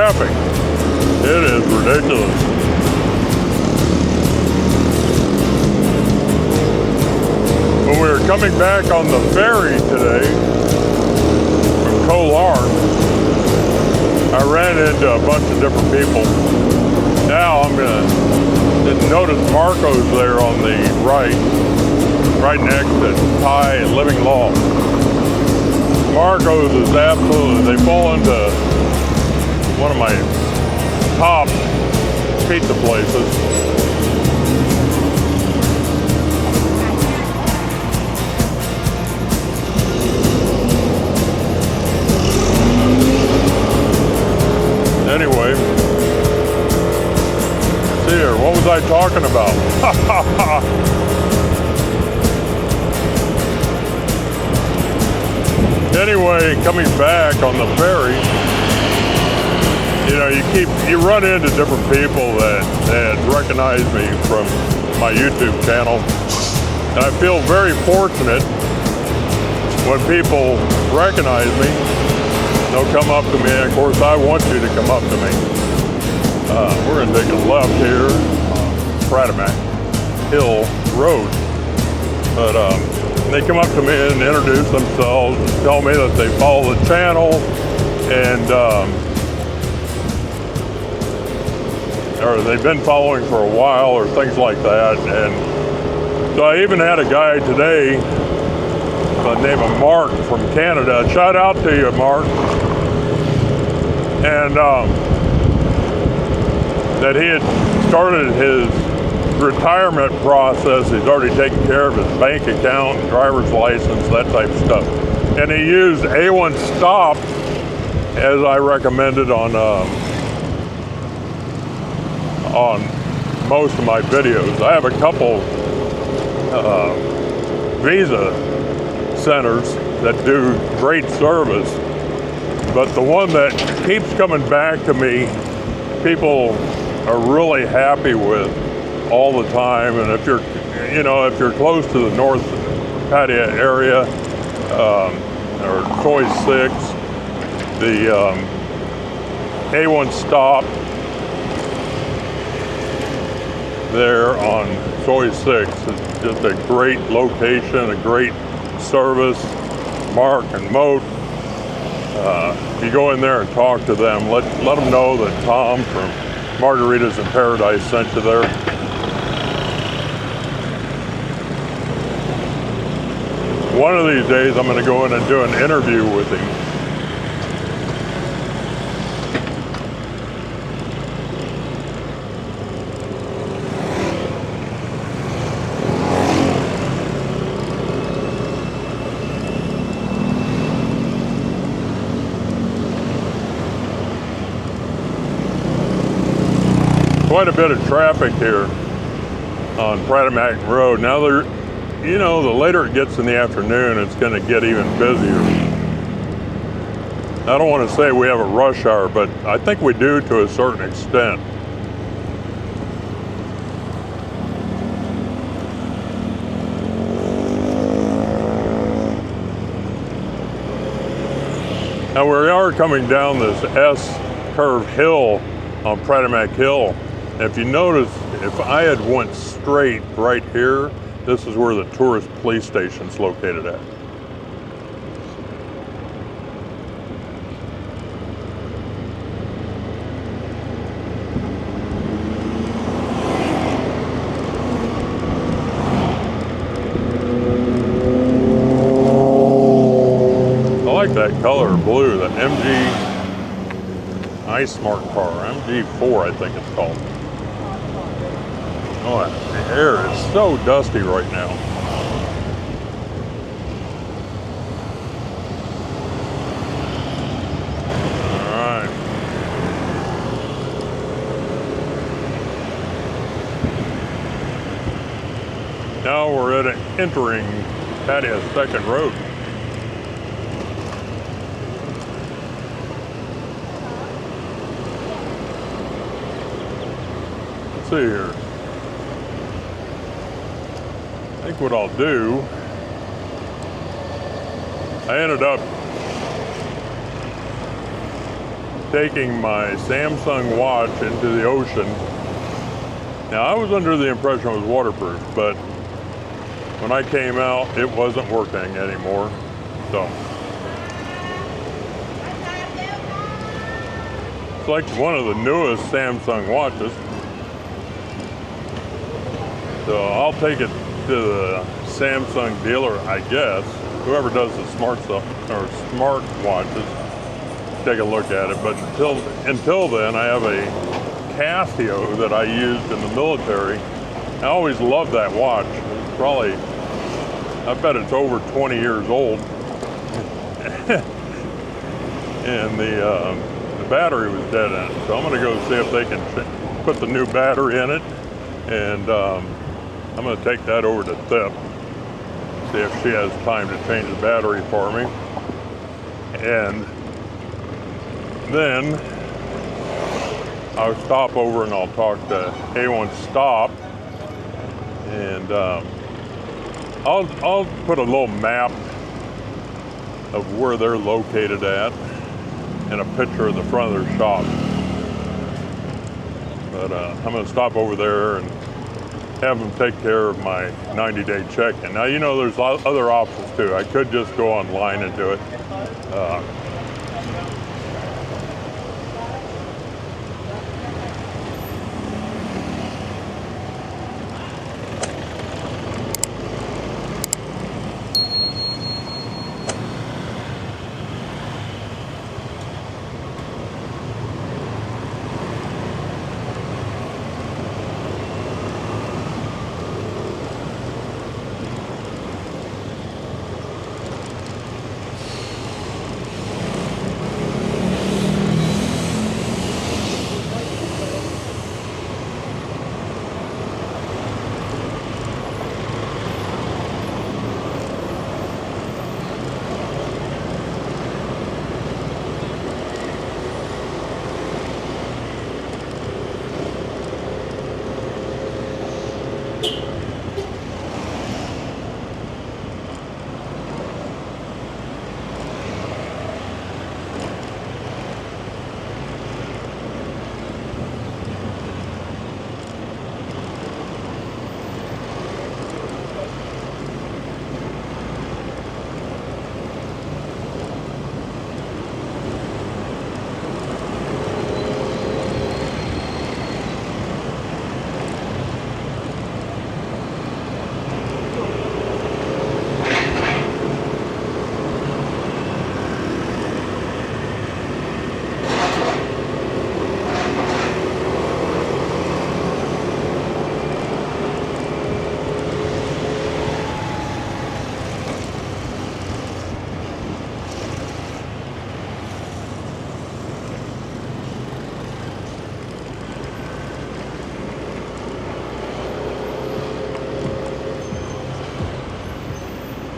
traffic. It is ridiculous. When we were coming back on the ferry today from Koh Larn, I ran into a bunch of different people. Now I'm gonna notice Marco's there on the right next to Thai Living Law. Marco's is absolutely, they fall into one of my top pizza places. Anyway, see here, what was I talking about? Anyway, coming back on the ferry, you know, you run into different people that recognize me from my YouTube channel, and I feel very fortunate when people recognize me. They'll come up to me, and of course I want you to come up to me. We're going to take a left here on Pattaya Hill Road. But they come up to me and introduce themselves and tell me that they follow the channel and or they've been following for a while or things like that. And so I even had a guy today by the name of Mark from Canada. Shout out to you, Mark. And that he had started his retirement process. He's already taken care of his bank account, driver's license, that type of stuff. And he used A1 Stop as I recommended on most of my videos. I have a couple visa centers that do great service, but the one that keeps coming back to me, people are really happy with all the time. And if you're close to the North Pattaya area, or Choice 6, the A1 Stop there on Choice 6 is just a great location, a great service. Mark and Moat, if you go in there and talk to them, let them know that Tom from margaritasinparadise sent you there. One of these days I'm going to go in and do an interview with him. Quite a bit of traffic here on Pattaya Road. Now, the later it gets in the afternoon, it's going to get even busier. I don't want to say we have a rush hour, but I think we do to a certain extent. Now, we are coming down this S-curve hill on Pattaya Hill. If you notice, if I had went straight right here, this is where the tourist police station's located at. I like that color blue, that MG Ice Smart car, MG4 I think it's called. Oh, the air is so dusty right now. All right. Now we're entering Pattaya Second Road. Let's see here. I think what I'll do, I ended up taking my Samsung watch into the ocean. Now, I was under the impression it was waterproof, but when I came out, it wasn't working anymore. So, it's like one of the newest Samsung watches. So I'll take it to the Samsung dealer, I guess. Whoever does the smart stuff or smart watches, take a look at it. But until then, I have a Casio that I used in the military. I always loved that watch. It's probably, I bet it's over 20 years old. And the battery was dead in it. So I'm gonna go see if they can put the new battery in it. And I'm gonna take that over to Thip, see if she has time to change the battery for me. And then I'll stop over and I'll talk to A1 Stop, and I'll put a little map of where they're located at and a picture of the front of their shop. But I'm gonna stop over there and have them take care of my 90-day check-in. Now, you know, there's other options too. I could just go online and do it.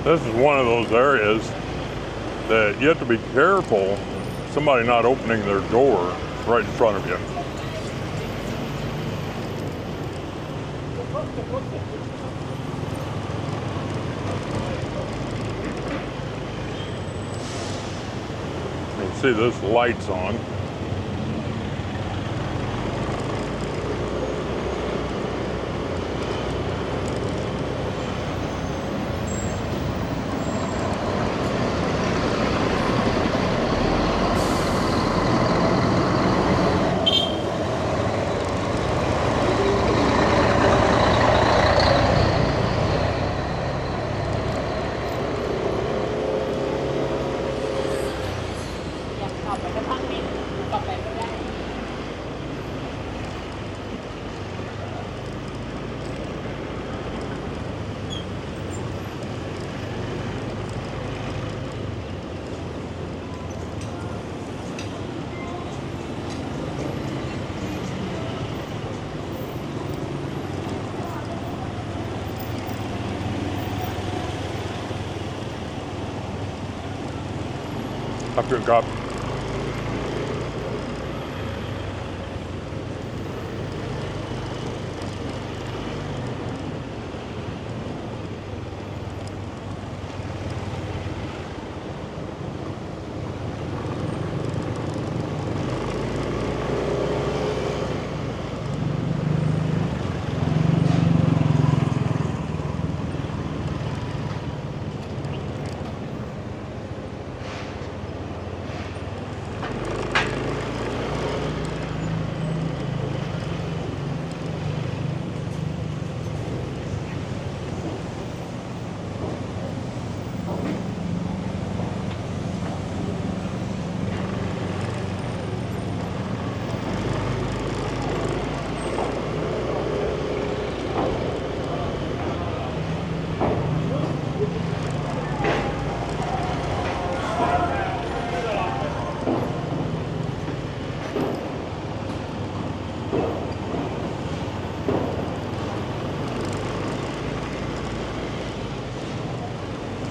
This is one of those areas that you have to be careful somebody not opening their door right in front of you. You can see this light's on. Up your cup.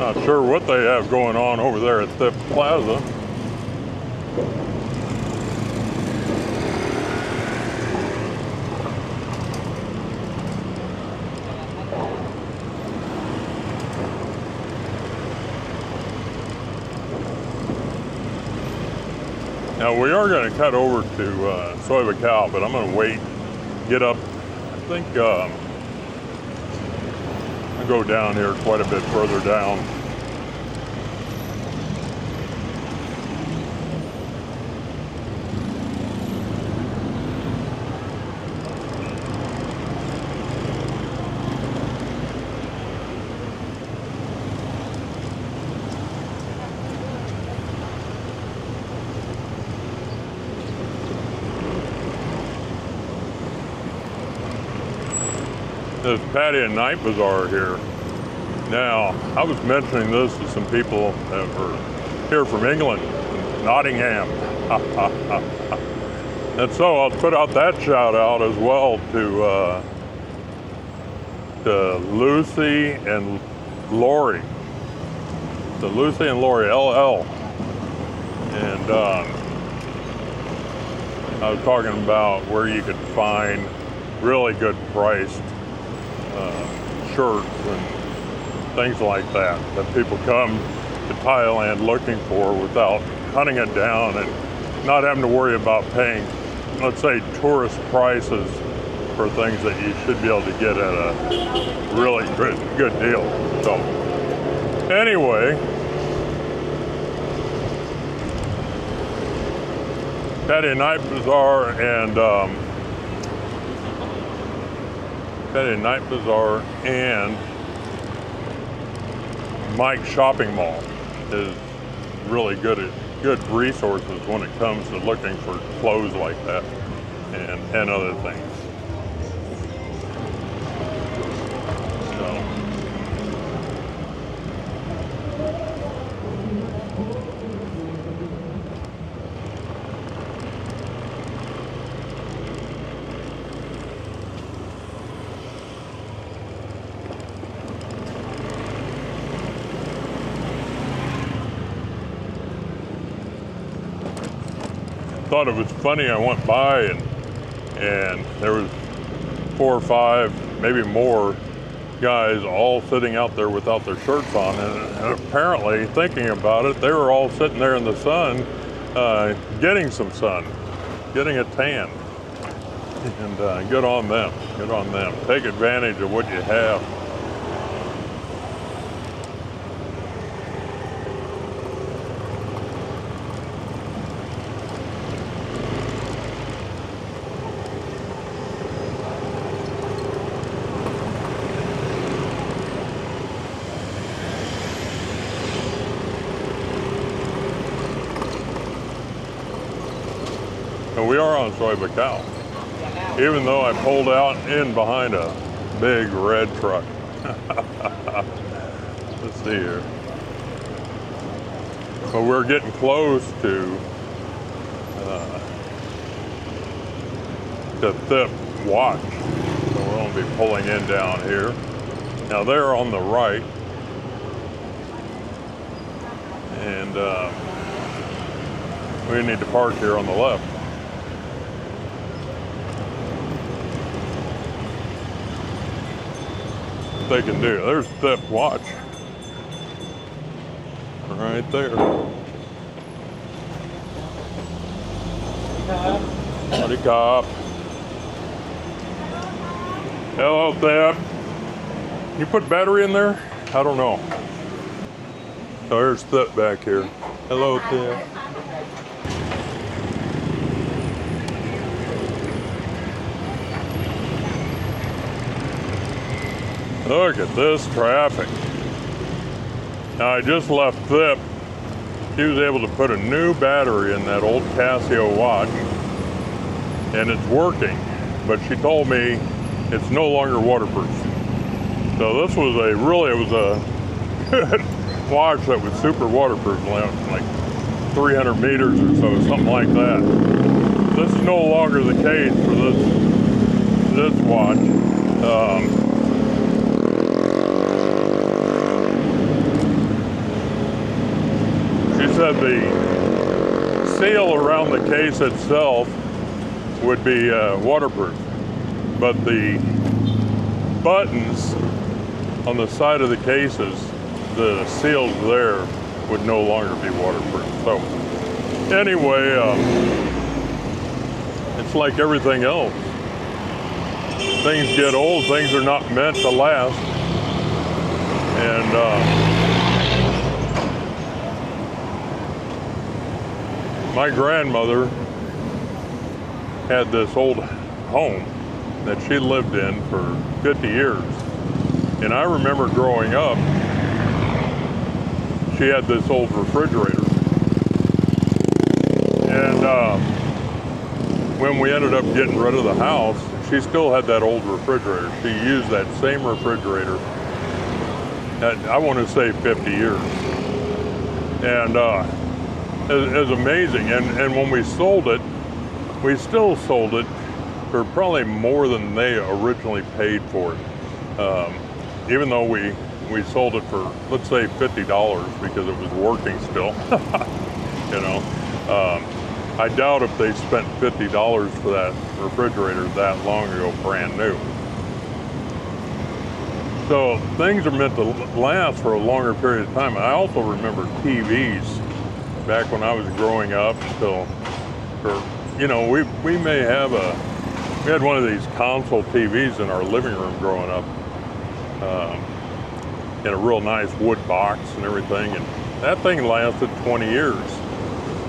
Not sure what they have going on over there at Thip Plaza. Now we are going to cut over to Soy Bacow, but I'm going to wait, get up. I think I'll go down here quite a bit further down. This Pattaya Night Bazaar here. Now, I was mentioning this to some people that were here from England, Nottingham. And so I'll put out that shout out as well to Lucy and Lori. To Lucy and Lori, LL. And I was talking about where you could find really good priced shirts and things like that people come to Thailand looking for without hunting it down and not having to worry about paying, let's say, tourist prices for things that you should be able to get at a really good deal. So anyway, Pattaya Night Bazaar and Pattaya Night Bazaar and Mike's Shopping Mall is really good resources when it comes to looking for clothes like that and other things. Thought it was funny. I went by and there was 4 or 5, maybe more guys all sitting out there without their shirts on, and apparently, thinking about it, they were all sitting there in the sun, getting some sun, getting a tan, and good on them. Good on them. Take advantage of what you have. We are on Soy Bacow, even though I pulled out in behind a big red truck. Let's see here. But we're getting close to Thip Watch, so we're going to be pulling in down here. Now they're on the right, and we need to park here on the left. They can do. There's Thip Watch right there. Howdy, cop. Hello, Thip. You put battery in there? I don't know. Oh, there's Thip back here. Hello, Thip. Look at this traffic. Now I just left Thip. She was able to put a new battery in that old Casio watch, and it's working, but she told me it's no longer waterproof. So this was it was a good watch that was super waterproof, like 300 meters or so, something like that. This is no longer the case for this watch. said the seal around the case itself would be waterproof, but the buttons on the side of the cases, the seals there would no longer be waterproof. So anyway, it's like everything else. Things get old, things are not meant to last. And my grandmother had this old home that she lived in for 50 years. And I remember growing up, she had this old refrigerator. And when we ended up getting rid of the house, she still had that old refrigerator. She used that same refrigerator at, I want to say, 50 years. And it was amazing. And when we sold it, we still sold it for probably more than they originally paid for it. Even though we sold it for, let's say, $50 because it was working still. You know, I doubt if they spent $50 for that refrigerator that long ago, brand new. So things are meant to last for a longer period of time. And I also remember TVs back when I was growing up until, you know, we may have we had one of these console TVs in our living room growing up, in a real nice wood box and everything, and that thing lasted 20 years.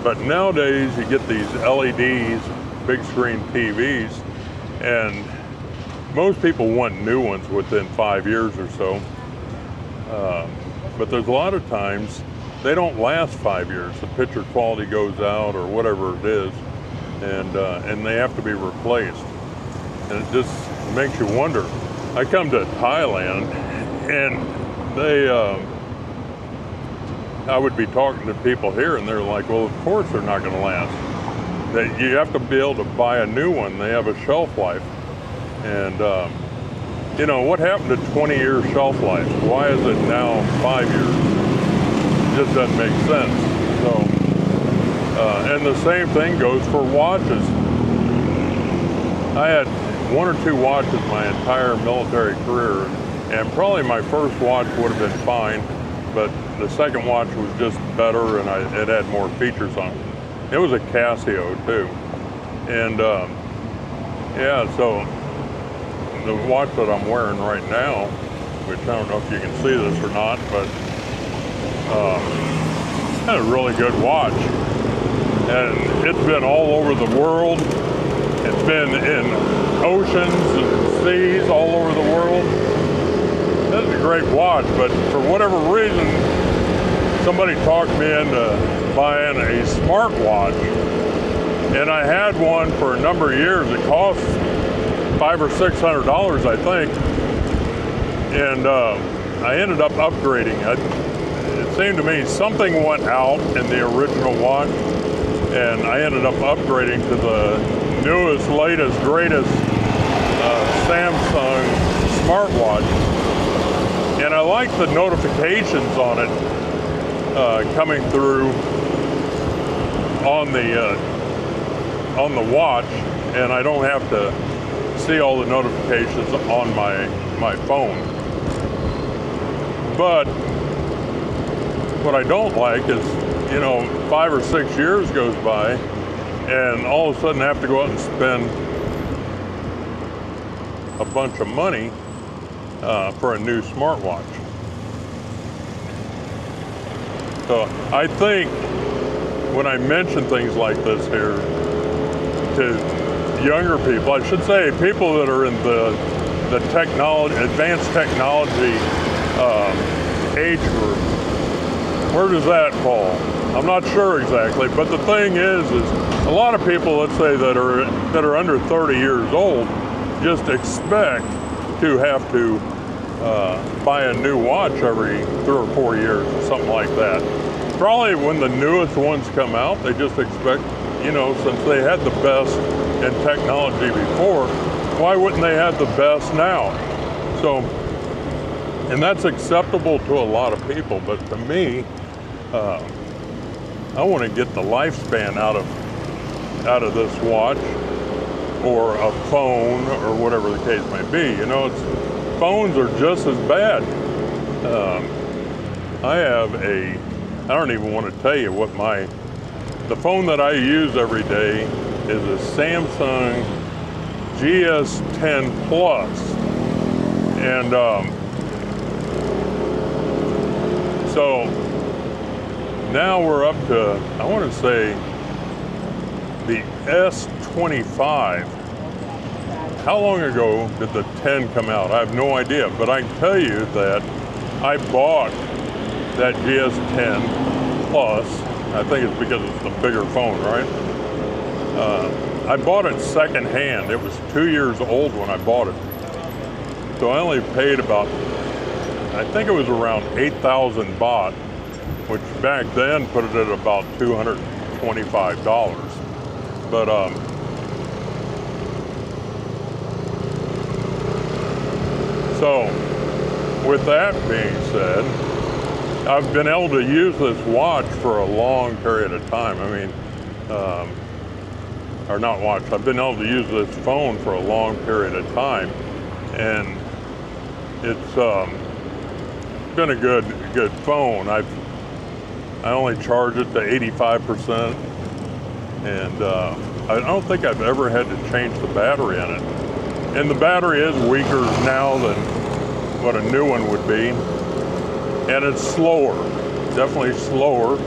But nowadays you get these LEDs, big screen TVs, and most people want new ones within 5 years or so. But there's a lot of times they don't last 5 years. The picture quality goes out or whatever it is, and they have to be replaced. And it just makes you wonder. I come to Thailand, and I would be talking to people here, and they're like, well, of course they're not going to last. That you have to be able to buy a new one. They have a shelf life. And, you know, what happened to 20-year shelf life? Why is it now 5 years? It just doesn't make sense. So, and the same thing goes for watches. I had 1 or 2 watches my entire military career, and probably my first watch would have been fine, but the second watch was just better, and it had more features on it. It was a Casio too. And yeah, so the watch that I'm wearing right now, which I don't know if you can see this or not, but it's a really good watch. And it's been all over the world. It's been in oceans and seas all over the world. This is a great watch, but for whatever reason, somebody talked me into buying a smartwatch, and I had one for a number of years. It cost $500 or $600, I think, and I ended up upgrading it. It seemed to me something went out in the original watch, and I ended up upgrading to the newest, latest, greatest Samsung smartwatch. And I like the notifications on it coming through on the watch, and I don't have to see all the notifications on my phone. But what I don't like is, you know, 5 or 6 years goes by, and all of a sudden I have to go out and spend a bunch of money for a new smartwatch. So I think when I mention things like this here to younger people, I should say people that are in the technology, advanced technology age group, where does that fall? I'm not sure exactly, but the thing is a lot of people, let's say, that are under 30 years old, just expect to have to buy a new watch every 3 or 4 years or something like that. Probably when the newest ones come out, they just expect, you know, since they had the best in technology before, why wouldn't they have the best now? So, and that's acceptable to a lot of people, but to me, I want to get the lifespan out of this watch, or a phone, or whatever the case may be. You know, phones are just as bad. I don't even want to tell you what the phone that I use every day is a Samsung GS10 Plus. And so now we're up to, I want to say, the S25. How long ago did the 10 come out? I have no idea, but I can tell you that I bought that GS10 Plus. I think it's because it's the bigger phone, right? I bought it secondhand. It was 2 years old when I bought it. So I only paid about, I think it was around 8,000 baht, which back then put it at about $225. But so with that being said, I've been able to use this watch for a long period of time. I mean, or not watch, I've been able to use this phone for a long period of time, and it's been a good phone. I only charge it to 85%, and I don't think I've ever had to change the battery in it. And the battery is weaker now than what a new one would be, and it's slower, definitely slower,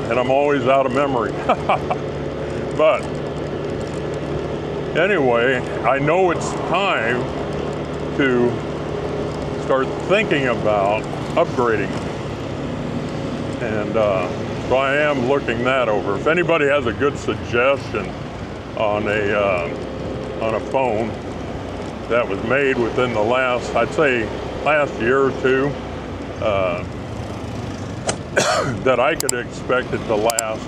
and I'm always out of memory. But anyway, I know it's time to start thinking about upgrading, and so I am looking that over. If anybody has a good suggestion on a phone that was made within the last, I'd say, last year or two, that I could expect it to last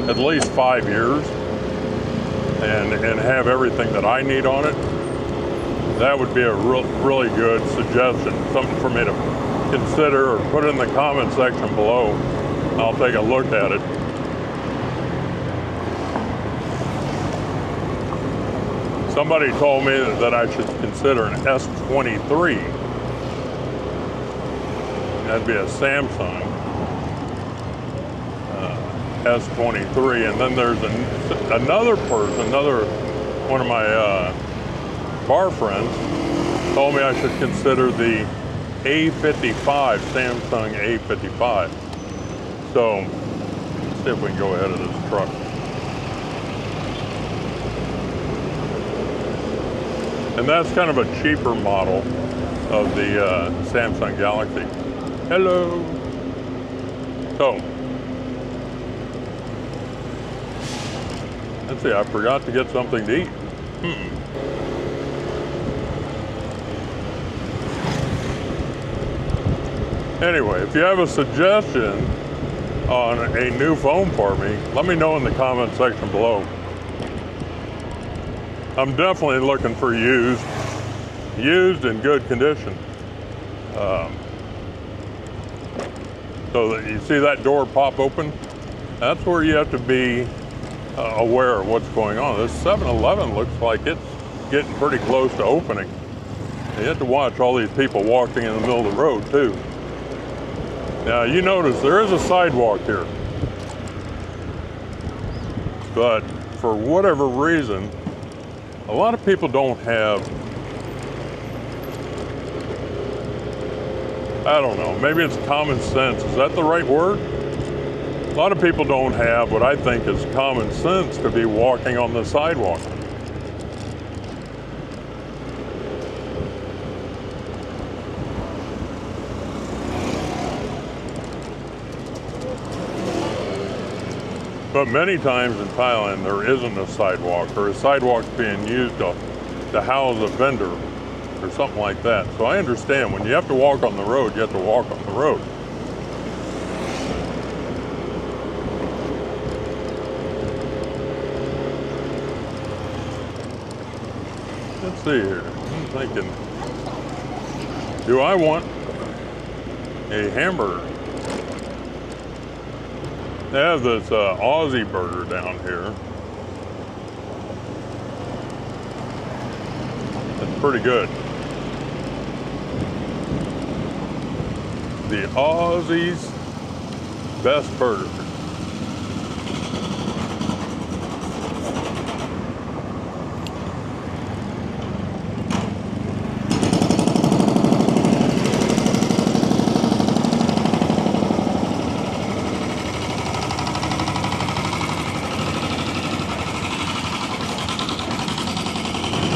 at least 5 years and have everything that I need on it, that would be a really good suggestion, something for me to consider or put in the comment section below. I'll take a look at it. Somebody told me that I should consider an S23. That'd be a Samsung S23. And then there's another one of my bar friends told me I should consider the A55, Samsung A55. So let's see if we can go ahead of this truck. And that's kind of a cheaper model of the Samsung Galaxy. Hello. So, let's see, I forgot to get something to eat. Anyway, if you have a suggestion on a new phone for me, let me know in the comment section below. I'm definitely looking for used in good condition. So that you see that door pop open, that's where you have to be aware of what's going on. This 7-Eleven looks like it's getting pretty close to opening. You have to watch all these people walking in the middle of the road too. Now you notice there is a sidewalk here, but for whatever reason, a lot of people don't have, I don't know, maybe it's common sense. Is that the right word? A lot of people don't have what I think is common sense to be walking on the sidewalk. But many times in Thailand, there isn't a sidewalk, or a sidewalk being used to house a vendor or something like that. So I understand when you have to walk on the road, you have to walk on the road. Let's see here. I'm thinking, do I want a hamburger? They have this Aussie burger down here. It's pretty good. The Aussie's best burger.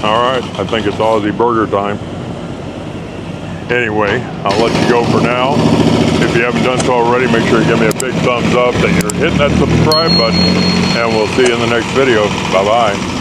All right, I think it's Aussie burger time. Anyway, I'll let you go for now. If you haven't done so already, make sure you give me a big thumbs up, that you're hitting that subscribe button, and we'll see you in the next video. Bye-bye.